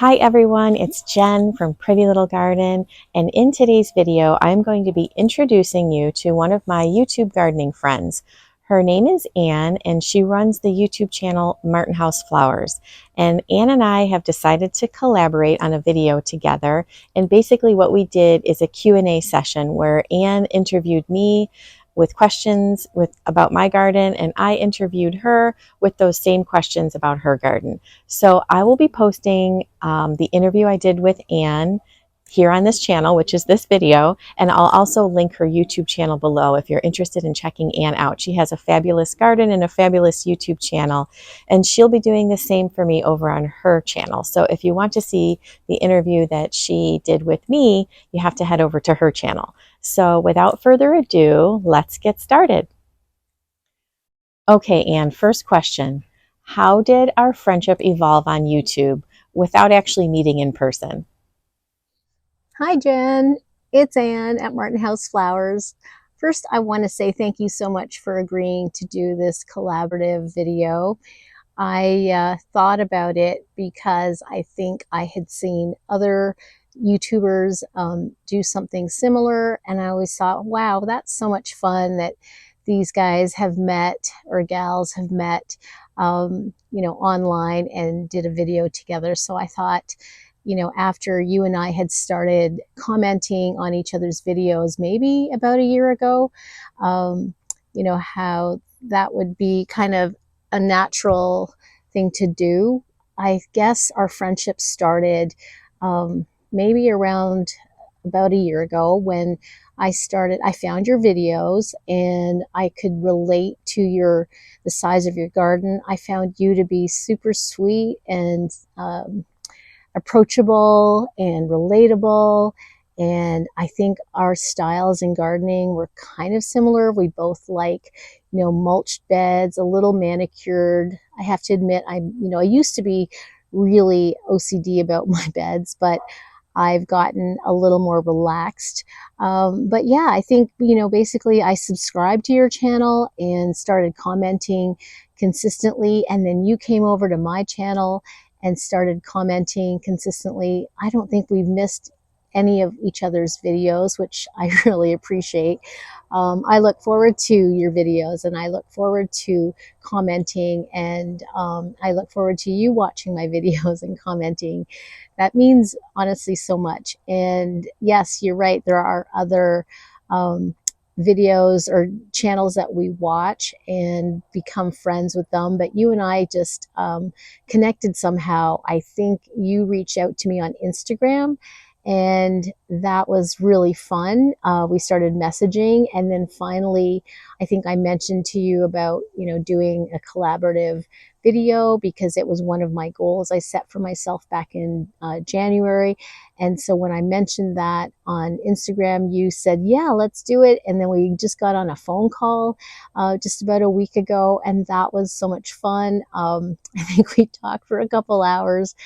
Hi everyone, it's Jen from Pretty Little Garden, and in today's video I'm going to be introducing you to one of my YouTube gardening friends. Her name is Anne and she runs the YouTube channel Martin House Flowers. And Anne and I have decided to collaborate on a video together, and basically what we did is a Q&A session where Anne interviewed me with questions about my garden, and I interviewed her with those same questions about her garden. So I will be posting the interview I did with Anne here on this channel, which is this video, and I'll also link her YouTube channel below if you're interested in checking Anne out. She has a fabulous garden and a fabulous YouTube channel, and she'll be doing the same for me over on her channel. So if you want to see the interview that she did with me, you have to head over to her channel. So without further ado, let's get started. Okay, Anne, first question. How did our friendship evolve on YouTube without actually meeting in person? Hi, Jen. It's Anne at Martin House Flowers. First, I want to say thank you so much for agreeing to do this collaborative video. I thought about it because I think I had seen other YouTubers do something similar, and I always thought, wow, that's so much fun that these guys have met or gals have met, online and did a video together. So I thought, after you and I had started commenting on each other's videos, maybe about a year ago, how that would be kind of a natural thing to do. I guess our friendship started maybe around about a year ago when I found your videos and I could relate to the size of your garden. I found you to be super sweet and approachable and relatable. And I think our styles in gardening were kind of similar. We both like, mulched beds, a little manicured. I have to admit, I used to be really OCD about my beds, but I've gotten a little more relaxed. But yeah, I think, basically I subscribed to your channel and started commenting consistently. And then you came over to my channel and started commenting consistently. I don't think we've missed any of each other's videos, which I really appreciate. I look forward to your videos and I look forward to commenting, and I look forward to you watching my videos and commenting. That means honestly so much. And yes, you're right. There are other videos or channels that we watch and become friends with them, but you and I just connected somehow. I think you reached out to me on Instagram, and that was really fun. We started messaging, and then finally I think I mentioned to you about doing a collaborative video because it was one of my goals I set for myself back in January. And so when I mentioned that on Instagram, you said, yeah, let's do it. And then we just got on a phone call just about a week ago, and that was so much fun. I think we talked for a couple hours,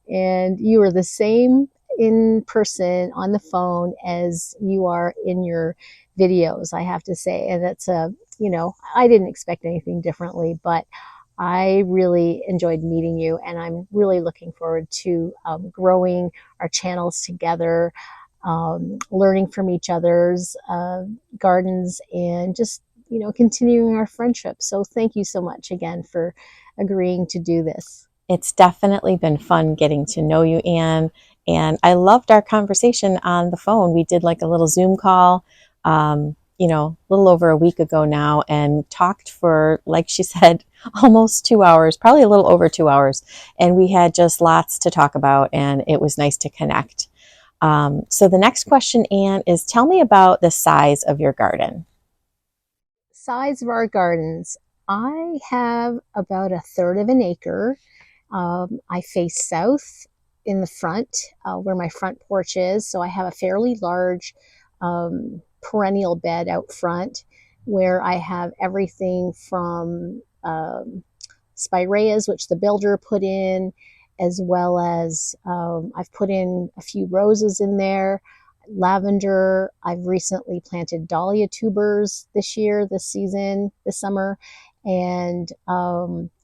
and you were the same in person on the phone as you are in your videos, I have to say. And that's I didn't expect anything differently, but I really enjoyed meeting you, and I'm really looking forward to growing our channels together, learning from each other's gardens, and just continuing our friendship. So thank you so much again for agreeing to do this. It's definitely been fun getting to know you, Anne, and I loved our conversation on the phone. We did like a little Zoom call, a little over a week ago now, and talked for, like she said, almost 2 hours, probably a little over 2 hours. And we had just lots to talk about, and it was nice to connect. So the next question, Anne, is tell me about the size of your garden. Size of our gardens. I have about a third of an acre. I face south in the front where my front porch is. So I have a fairly large perennial bed out front where I have everything from spireas, which the builder put in, as well as I've put in a few roses in there, lavender. I've recently planted dahlia tubers this year, this season, this summer, and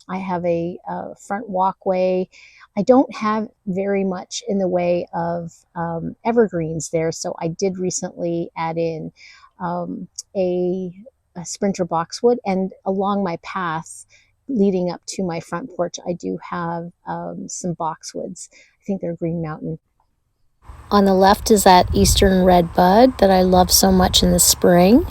I have a front walkway. I don't have very much in the way of evergreens there, so I did recently add in um, a, a sprinter boxwood, and along my path leading up to my front porch, I do have some boxwoods. I think they're Green Mountain. On the left is that eastern red bud that I love so much in the spring.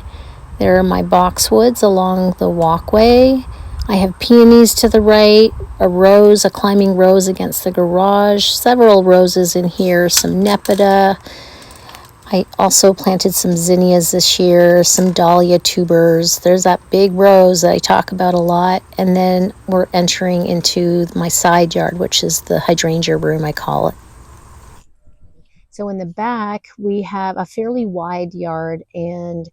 There are my boxwoods along the walkway. I have peonies to the right, a rose, a climbing rose against the garage, several roses in here, some nepeta. I also planted some zinnias this year, some dahlia tubers. There's that big rose that I talk about a lot. And then we're entering into my side yard, which is the hydrangea room, I call it. So in the back, we have a fairly wide yard, and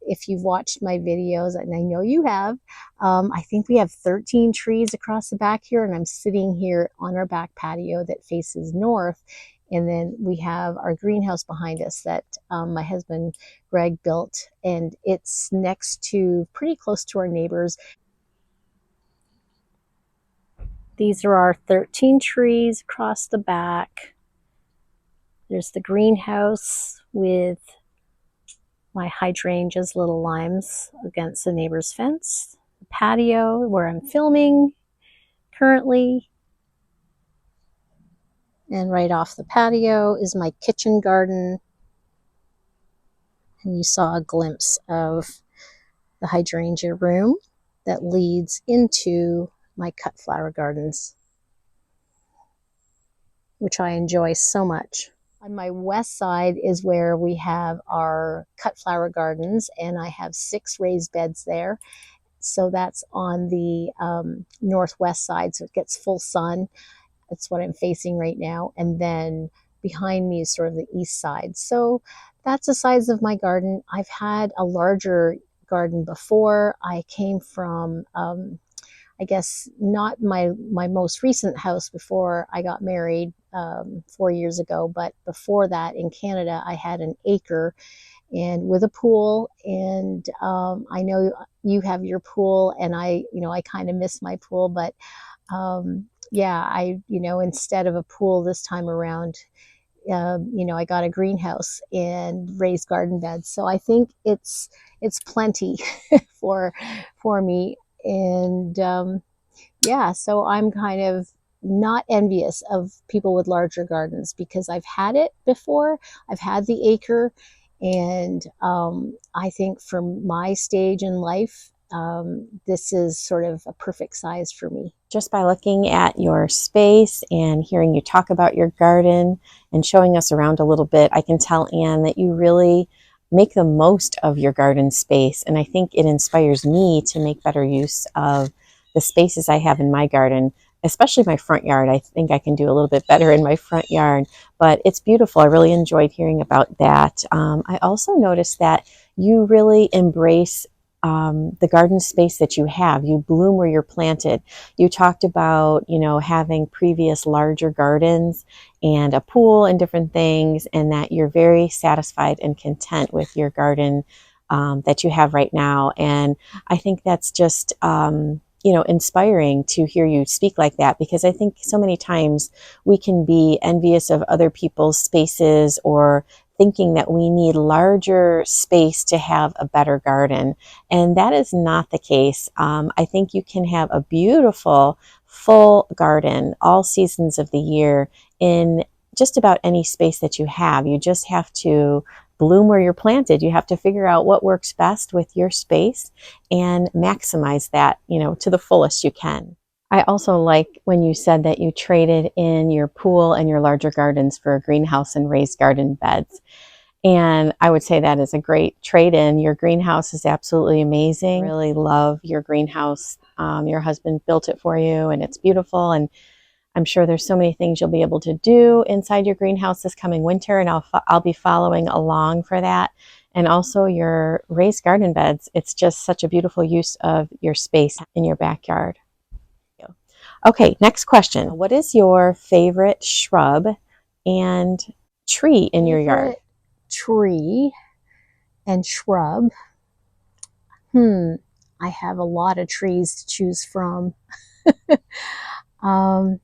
if you've watched my videos, and I know you have, I think we have 13 trees across the back here, and I'm sitting here on our back patio that faces north. And then we have our greenhouse behind us that my husband Greg built, and it's next to, pretty close to our neighbors. These are our 13 trees across the back. There's the greenhouse with my hydrangeas, little limes against the neighbor's fence. The patio where I'm filming currently. And right off the patio is my kitchen garden. And you saw a glimpse of the hydrangea room that leads into my cut flower gardens, which I enjoy so much. On my west side is where we have our cut flower gardens, and I have 6 raised beds there. So that's on the northwest side, so it gets full sun. That's what I'm facing right now. And then behind me is sort of the east side. So that's the size of my garden. I've had a larger garden before. I came from I guess not my most recent house before I got married 4 years ago, but before that in Canada, I had an acre and with a pool. And I know you have your pool, and I kind of miss my pool, but yeah, instead of a pool this time around, I got a greenhouse and raised garden beds. So I think it's plenty for me. And yeah, so I'm kind of not envious of people with larger gardens, because I've had it before. I've had the acre, and I think for my stage in life, this is sort of a perfect size for me. Just by looking at your space and hearing you talk about your garden and showing us around a little bit, I can tell, Anne, that you really make the most of your garden space. And I think it inspires me to make better use of the spaces I have in my garden, especially my front yard. I think I can do a little bit better in my front yard, but it's beautiful. I really enjoyed hearing about that. I also noticed that you really embrace the garden space that you have. You bloom where you're planted. You talked about, having previous larger gardens and a pool and different things, and that you're very satisfied and content with your garden that you have right now. And I think that's just, inspiring to hear you speak like that, because I think so many times we can be envious of other people's spaces, or thinking that we need larger space to have a better garden. And that is not the case. I think you can have a beautiful, full garden all seasons of the year in just about any space that you have. You just have to bloom where you're planted. You have to figure out what works best with your space and maximize that, to the fullest you can. I also like when you said that you traded in your pool and your larger gardens for a greenhouse and raised garden beds. And I would say that is a great trade-in. Your greenhouse is absolutely amazing. I really love your greenhouse. Your husband built it for you, and it's beautiful. And I'm sure there's so many things you'll be able to do inside your greenhouse this coming winter, and I'll be following along for that. And also your raised garden beds. It's just such a beautiful use of your space in your backyard. Okay, next question. What is your favorite shrub and tree in your yard? Tree and shrub. I have a lot of trees to choose from. um,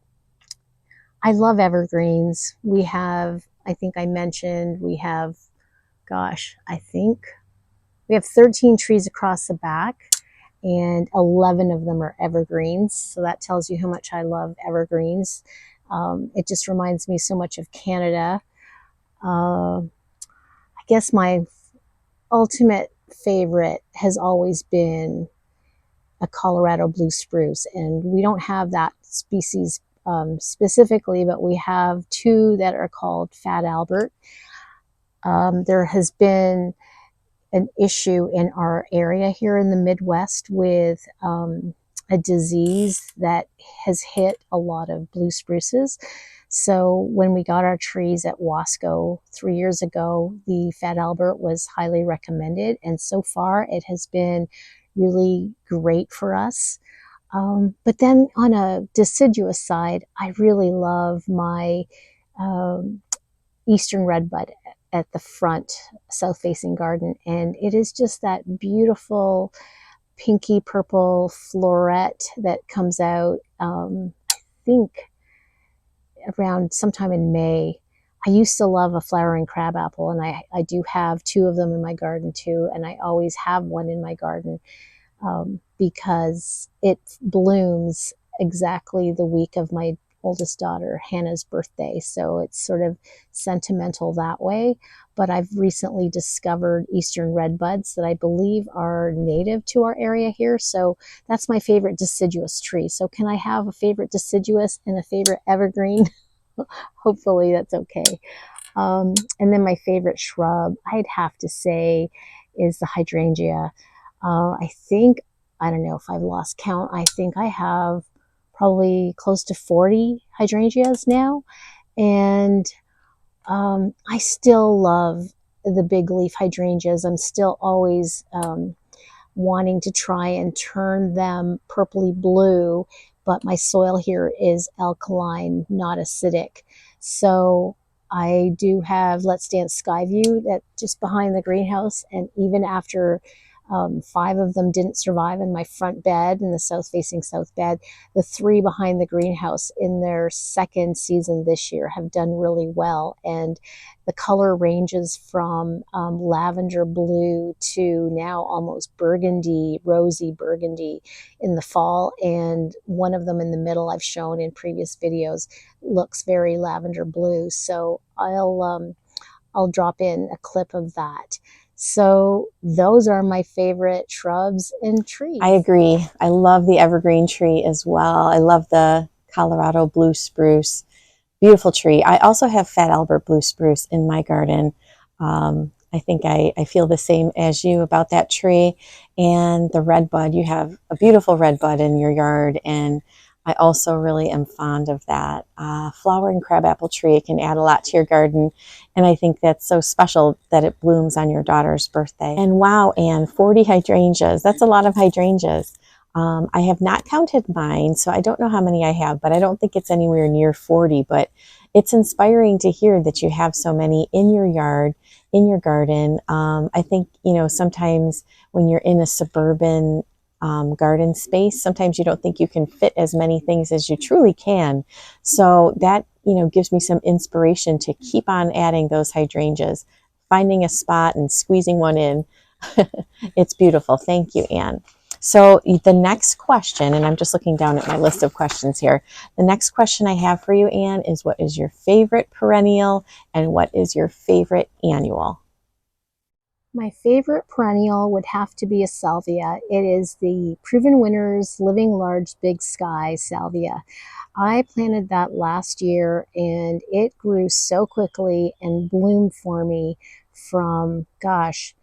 I love evergreens. We have, I think I mentioned, we have, gosh, I think we have 13 trees across the back, and 11 of them are evergreens. So that tells you how much I love evergreens. It just reminds me so much of Canada. I guess my ultimate favorite has always been a Colorado blue spruce, and we don't have that species specifically, but we have two that are called Fat Albert. There has been an issue in our area here in the Midwest with a disease that has hit a lot of blue spruces. So when we got our trees at Wasco 3 years ago, the Fat Albert was highly recommended, and so far it has been really great for us. But then on a deciduous side, I really love my um, Eastern Redbud at the front south facing garden, and it is just that beautiful pinky purple floret that comes out I think around sometime in May. I used to love a flowering crabapple, and I do have two of them in my garden too, and I always have one in my garden because it blooms exactly the week of my oldest daughter Hannah's birthday. So it's sort of sentimental that way. But I've recently discovered Eastern redbuds that I believe are native to our area here. So that's my favorite deciduous tree. So can I have a favorite deciduous and a favorite evergreen? Hopefully that's okay. And then my favorite shrub, I'd have to say, is the hydrangea. I think, I don't know if I've lost count, I think I have probably close to 40 hydrangeas now. And I still love the big leaf hydrangeas. I'm still always wanting to try and turn them purpley blue, but my soil here is alkaline, not acidic. So I do have Let's Dance Skyview that just behind the greenhouse, and even after 5 of them didn't survive in my front bed, in the south facing south bed, the 3 behind the greenhouse in their second season this year have done really well. And the color ranges from lavender blue to now almost burgundy, rosy burgundy in the fall. And one of them in the middle I've shown in previous videos looks very lavender blue. So I'll drop in a clip of that. So those are my favorite shrubs and trees. I agree. I love the evergreen tree as well. I love the Colorado blue spruce. Beautiful tree. I also have Fat Albert blue spruce in my garden. I think I feel the same as you about that tree. And the redbud, you have a beautiful redbud in your yard, and I also really am fond of that. Flowering crabapple tree, it can add a lot to your garden, and I think that's so special that it blooms on your daughter's birthday. And wow, Anne, 40 hydrangeas. That's a lot of hydrangeas. I have not counted mine, so I don't know how many I have, but I don't think it's anywhere near 40. But it's inspiring to hear that you have so many in your yard, in your garden. I think, sometimes when you're in a suburban garden space, sometimes you don't think you can fit as many things as you truly can. So that, gives me some inspiration to keep on adding those hydrangeas, finding a spot and squeezing one in. It's beautiful. Thank you, Anne. So the next question, and I'm just looking down at my list of questions here. The next question I have for you, Anne, is what is your favorite perennial and what is your favorite annual? My favorite perennial would have to be a salvia. It is the Proven Winners Living Large Big Sky salvia. I planted that last year, and it grew so quickly and bloomed for me from, gosh,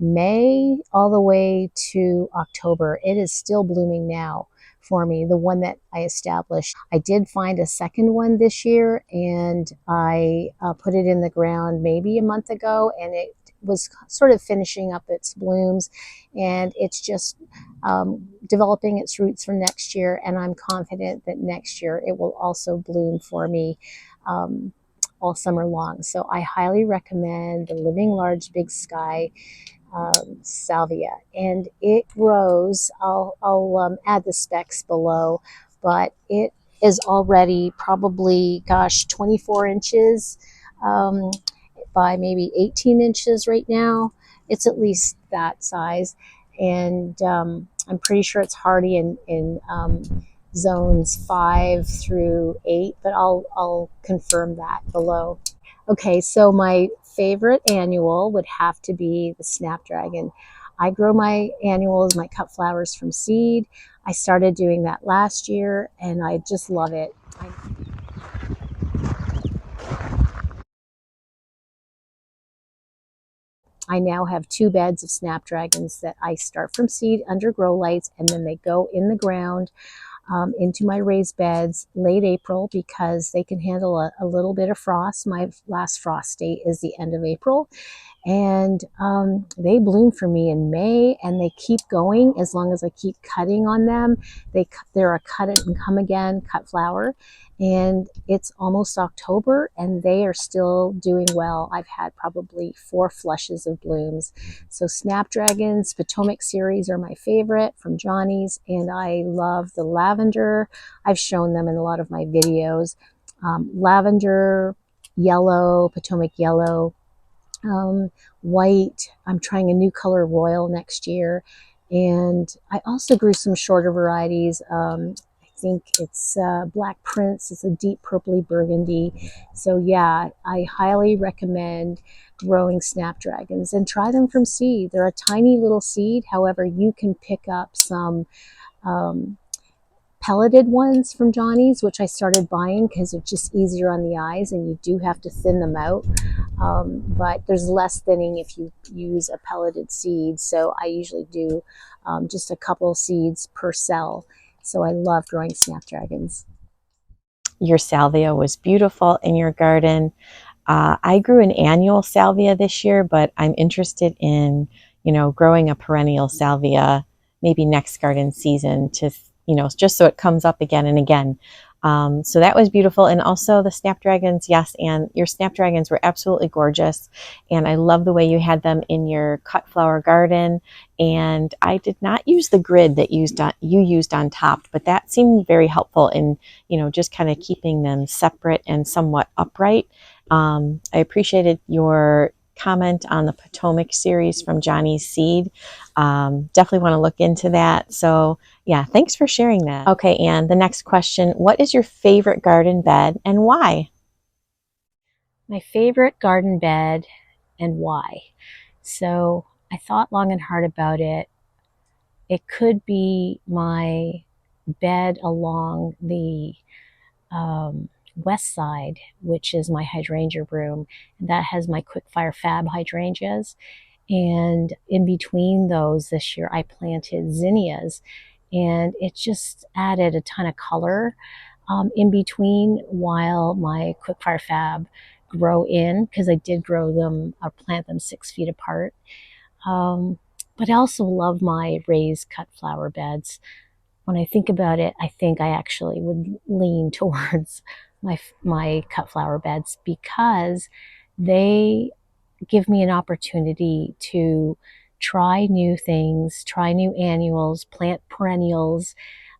May all the way to October. It is still blooming now for me, the one that I established. I did find a second one this year, and I put it in the ground maybe a month ago, and it was sort of finishing up its blooms, and it's just developing its roots for next year, and I'm confident that next year it will also bloom for me all summer long. So I highly recommend the Living Large Big Sky salvia, and it grows. I'll add the specs below, but it is already probably, gosh, 24 inches by maybe 18 inches right now. It's at least that size. And I'm pretty sure it's hardy in zones 5 through 8, but I'll confirm that below. Okay, so my favorite annual would have to be the Snapdragon. I grow my annuals, my cut flowers from seed. I started doing that last year and I just love it. I now have 2 beds of Snapdragons that I start from seed under grow lights, and then they go in the ground into my raised beds late April because they can handle a little bit of frost. My last frost date is the end of April. And they bloom for me in May, and they keep going as long as I keep cutting on them. They're a cut it and come again cut flower, and it's almost October and they are still doing well. I've had probably 4 flushes of blooms. So Snapdragons, Potomac series are my favorite from Johnny's, and I love the lavender. I've shown them in a lot of my videos. Lavender, yellow, Potomac yellow, white. I'm trying a new color, royal, next year. And I also grew some shorter varieties. I think it's Black Prince. It's a deep purpley burgundy. So yeah, I highly recommend growing Snapdragons and try them from seed. They're a tiny little seed. However, you can pick up some pelleted ones from Johnny's, which I started buying because it's just easier on the eyes, and you do have to thin them out. But there's less thinning if you use a pelleted seed. So I usually do just a couple seeds per cell. So I love growing Snapdragons. Your salvia was beautiful in your garden. I grew an annual salvia this year, but I'm interested in, growing a perennial salvia maybe next garden season to, just so it comes up again and again. So that was beautiful. And also the Snapdragons, yes, and your Snapdragons were absolutely gorgeous. And I love the way you had them in your cut flower garden. And I did not use the grid that you used on top, but that seemed very helpful in, just kind of keeping them separate and somewhat upright. I appreciated your comment on the Potomac series from Johnny's Seed. Definitely want to look into that. So yeah, thanks for sharing that. Okay, and the next question, what is your favorite garden bed and why? My favorite garden bed and why. So I thought long and hard about it. It could be my bed along the west side, which is my hydrangea room. That has my Quickfire Fab hydrangeas. And in between those this year, I planted zinnias, and it just added a ton of color in between while my Quickfire Fab grow in, because I did grow them or plant them 6 feet apart. But I also love my raised cut flower beds. When I think about it, I think I actually would lean towards my cut flower beds because they give me an opportunity to try new things, try new annuals, plant perennials,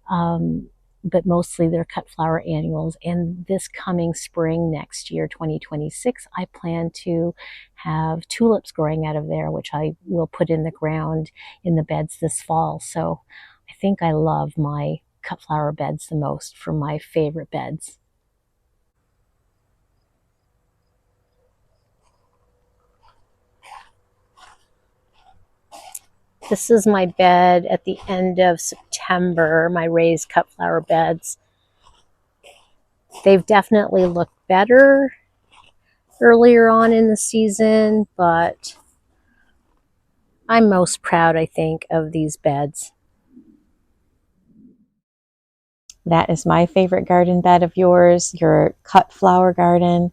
but mostly they're cut flower annuals. And this coming spring next year, 2026, I plan to have tulips growing out of there, which I will put in the ground in the beds this fall. So I think I love my cut flower beds the most for my favorite beds. This is my bed at the end of September, my raised cut flower beds. They've definitely looked better earlier on in the season, but I'm most proud, I think, of these beds. That is my favorite garden bed of yours, your cut flower garden.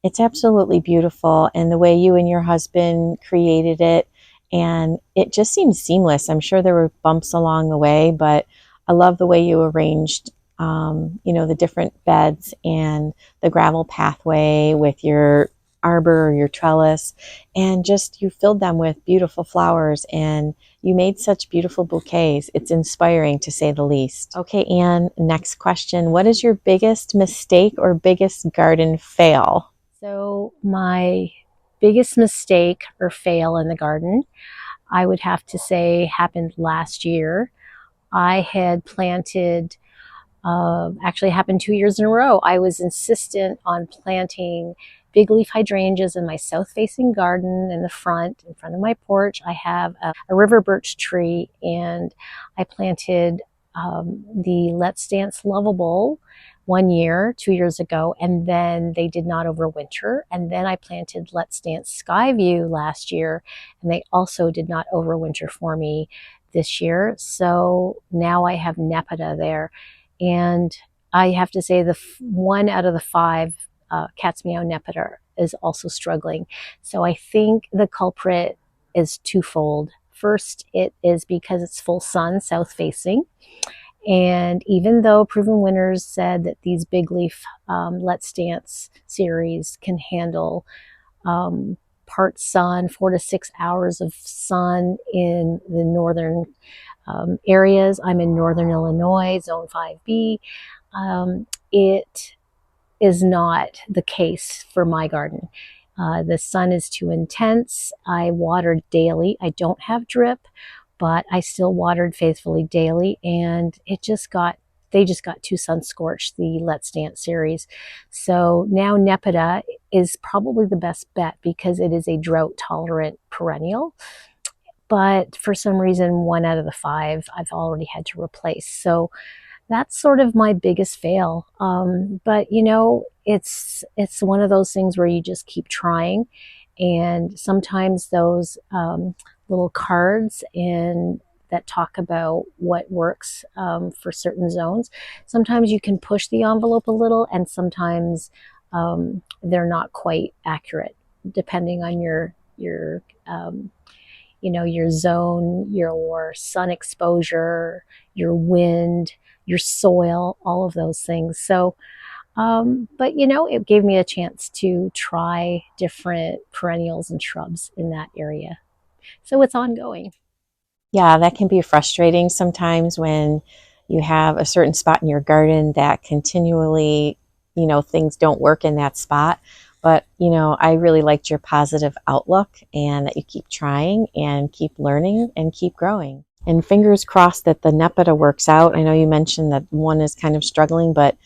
It's absolutely beautiful, and the way you and your husband created it, and it just seems seamless. I'm sure there were bumps along the way, but I love the way you arranged, the different beds and the gravel pathway with your arbor or your trellis, and just you filled them with beautiful flowers and you made such beautiful bouquets. It's inspiring to say the least. Okay, Anne, next question. What is your biggest mistake or biggest garden fail? So my biggest mistake or fail in the garden, I would have to say, happened last year. I had planted, actually happened 2 years in a row. I was insistent on planting big leaf hydrangeas in my south facing garden in the front, in front of my porch. I have a river birch tree, and I planted the Let's Dance Lovable 1 year, 2 years ago, and then they did not overwinter. And then I planted Let's Dance Skyview last year, and they also did not overwinter for me this year. So now I have Nepeta there. And I have to say, the one out of the five, Cat's Meow Nepeta, is also struggling. So I think the culprit is twofold. First, it is because it's full sun, south facing. And even though proven winners said that these big leaf Let's Dance series can handle part sun, 4 to 6 hours of sun in the northern areas. I'm in northern Illinois, zone 5B. It is not the case for my garden. The sun is too intense. I water daily. I don't have drip, but I still watered faithfully daily, and they just got too sun scorched, the Let's Dance series. So now Nepeta is probably the best bet because it is a drought tolerant perennial. But for some reason, one out of the five I've already had to replace. So that's sort of my biggest fail. But you know, it's one of those things where you just keep trying, and sometimes those little cards and that talk about what works for certain zones. Sometimes you can push the envelope a little, and sometimes they're not quite accurate, depending on your your zone, your sun exposure, your wind, your soil, all of those things. So, but it gave me a chance to try different perennials and shrubs in that area. So it's ongoing. Yeah, that can be frustrating sometimes when you have a certain spot in your garden that continually, things don't work in that spot. But, I really liked your positive outlook and that you keep trying and keep learning and keep growing. And fingers crossed that the Nepeta works out. I know you mentioned that one is kind of struggling, but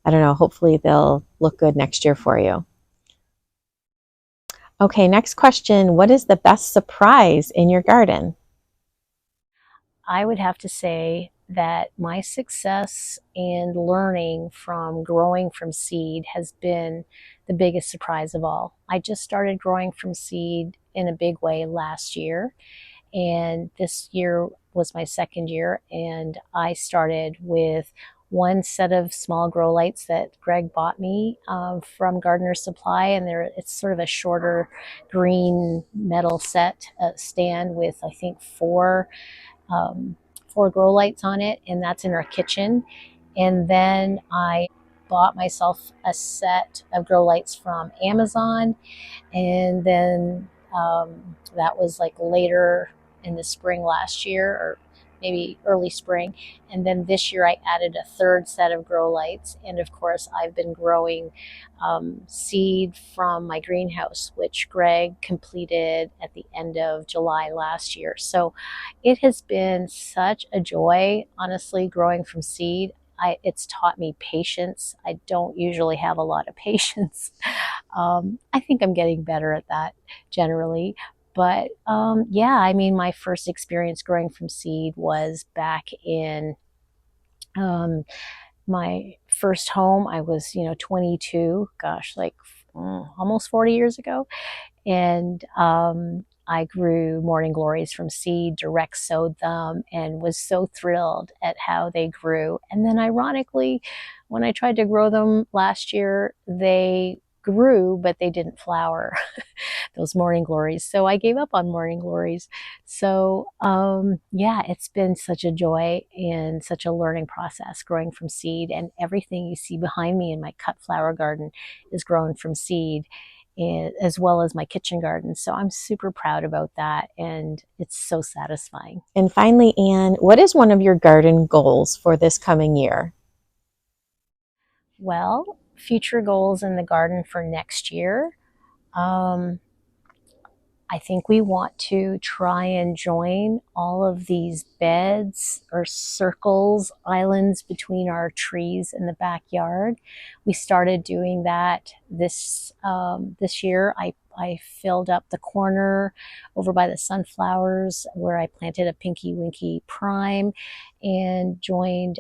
I don't know, hopefully they'll look good next year for you. Okay, next question. What is the best surprise in your garden? I would have to say that my success and learning from growing from seed has been the biggest surprise of all. I just started growing from seed in a big way last year, and this year was my second year, and I started with one set of small grow lights that Greg bought me from Gardener Supply, and it's sort of a shorter green metal set stand with, I think, um, four grow lights on it, and that's in our kitchen. And then I bought myself a set of grow lights from Amazon, and then that was like later in the spring last year, or maybe early spring. And then this year I added a third set of grow lights. And of course, I've been growing seed from my greenhouse, which Greg completed at the end of July last year. So it has been such a joy, honestly, growing from seed. It's taught me patience. I don't usually have a lot of patience. I think I'm getting better at that generally. But yeah, I mean, my first experience growing from seed was back in my first home. I was, 22, gosh, like almost 40 years ago. And I grew morning glories from seed, direct sowed them, and was so thrilled at how they grew. And then, ironically, when I tried to grow them last year, they grew, but they didn't flower, those morning glories. So I gave up on morning glories. So yeah, it's been such a joy and such a learning process growing from seed. And everything you see behind me in my cut flower garden is grown from seed. as well as my kitchen garden. So I'm super proud about that, and it's so satisfying. And finally, Anne, what is one of your garden goals for this coming year? Well, future goals in the garden for next year. Um, I think we want to try and join all of these beds or circles, islands between our trees in the backyard. We started doing that this year. I filled up the corner over by the sunflowers where I planted a Pinky Winky Prime and joined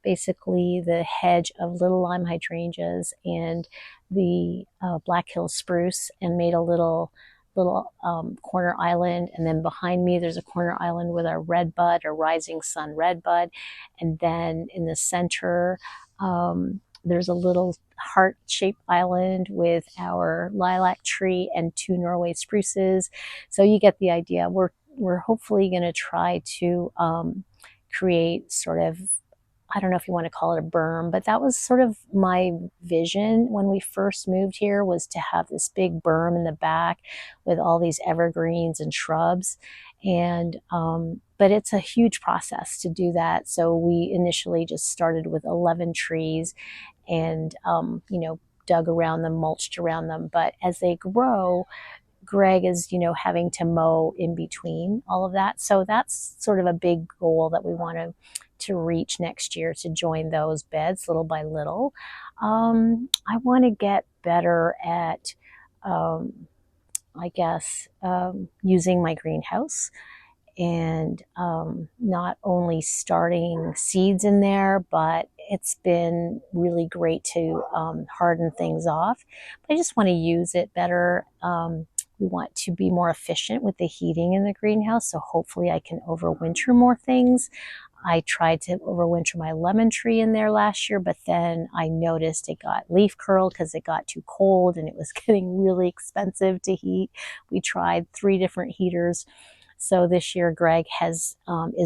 basically the hedge of little lime hydrangeas and the Black Hill spruce, and made a little corner island. And then behind me there's a corner island with our red bud, a rising sun red bud. And then in the center there's a little heart-shaped island with our lilac tree and 2 Norway spruces. So you get the idea. We're hopefully going to try to create sort of, I don't know if you want to call it a berm, but that was sort of my vision when we first moved here, was to have this big berm in the back with all these evergreens and shrubs. And but it's a huge process to do that. So we initially just started with 11 trees and dug around them, mulched around them. But as they grow, Greg is, having to mow in between all of that. So that's sort of a big goal that we want to reach next year, to join those beds little by little. I want to get better at, using my greenhouse, and not only starting seeds in there, but it's been really great to harden things off. But I just want to use it better. We want to be more efficient with the heating in the greenhouse, so hopefully I can overwinter more things. I tried to overwinter my lemon tree in there last year, but then I noticed it got leaf curled because it got too cold and it was getting really expensive to heat. We tried 3 different heaters. So this year Greg is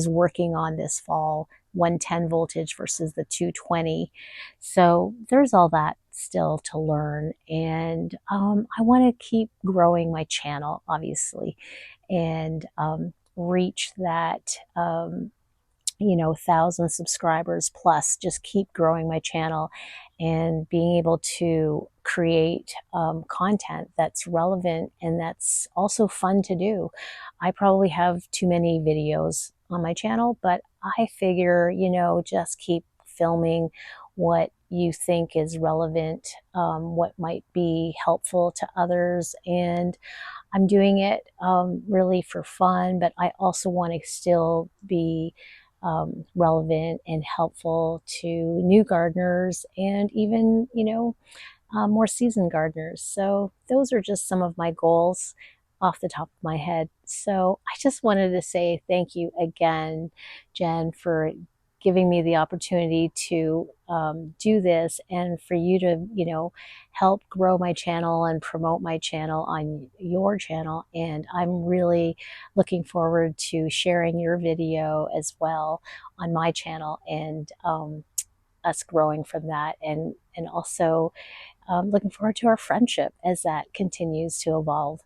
working on this fall 110 voltage versus the 220. So there's all that still to learn. And I want to keep growing my channel, obviously, and reach that 1,000 subscribers plus. Just keep growing my channel and being able to create content that's relevant and that's also fun to do. I probably have too many videos on my channel, but I figure, just keep filming what you think is relevant, what might be helpful to others. And I'm doing it really for fun, but I also want to still be relevant and helpful to new gardeners and even, more seasoned gardeners. So those are just some of my goals off the top of my head. So I just wanted to say thank you again, Jen, for giving me the opportunity to do this, and for you to, help grow my channel and promote my channel on your channel. And I'm really looking forward to sharing your video as well on my channel, and us growing from that, and also looking forward to our friendship as that continues to evolve.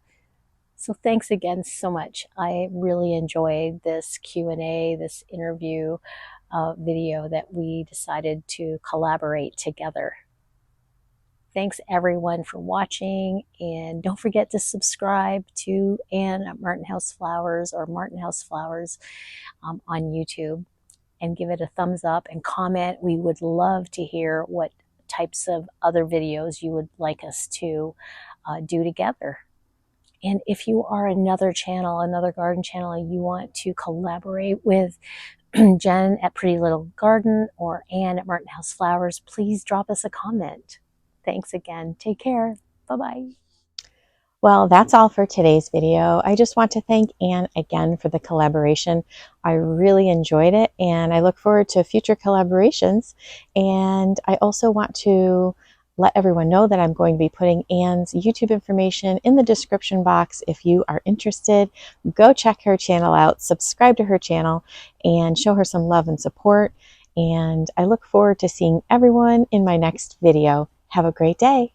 So thanks again so much. I really enjoyed this Q&A, this interview video that we decided to collaborate together. Thanks everyone for watching, and don't forget to subscribe to Anne at Martin House Flowers, or Martin House Flowers on YouTube, and give it a thumbs up and comment. We would love to hear what types of other videos you would like us to do together. And if you are another garden channel, and you want to collaborate with Jen at Pretty Little Garden or Anne at Martin House Flowers, please drop us a comment. Thanks again. Take care. Bye-bye. Well, that's all for today's video. I just want to thank Anne again for the collaboration. I really enjoyed it, and I look forward to future collaborations. And I also want to let everyone know that I'm going to be putting Anne's YouTube information in the description box. If you are interested, go check her channel out, subscribe to her channel, and show her some love and support. And I look forward to seeing everyone in my next video. Have a great day.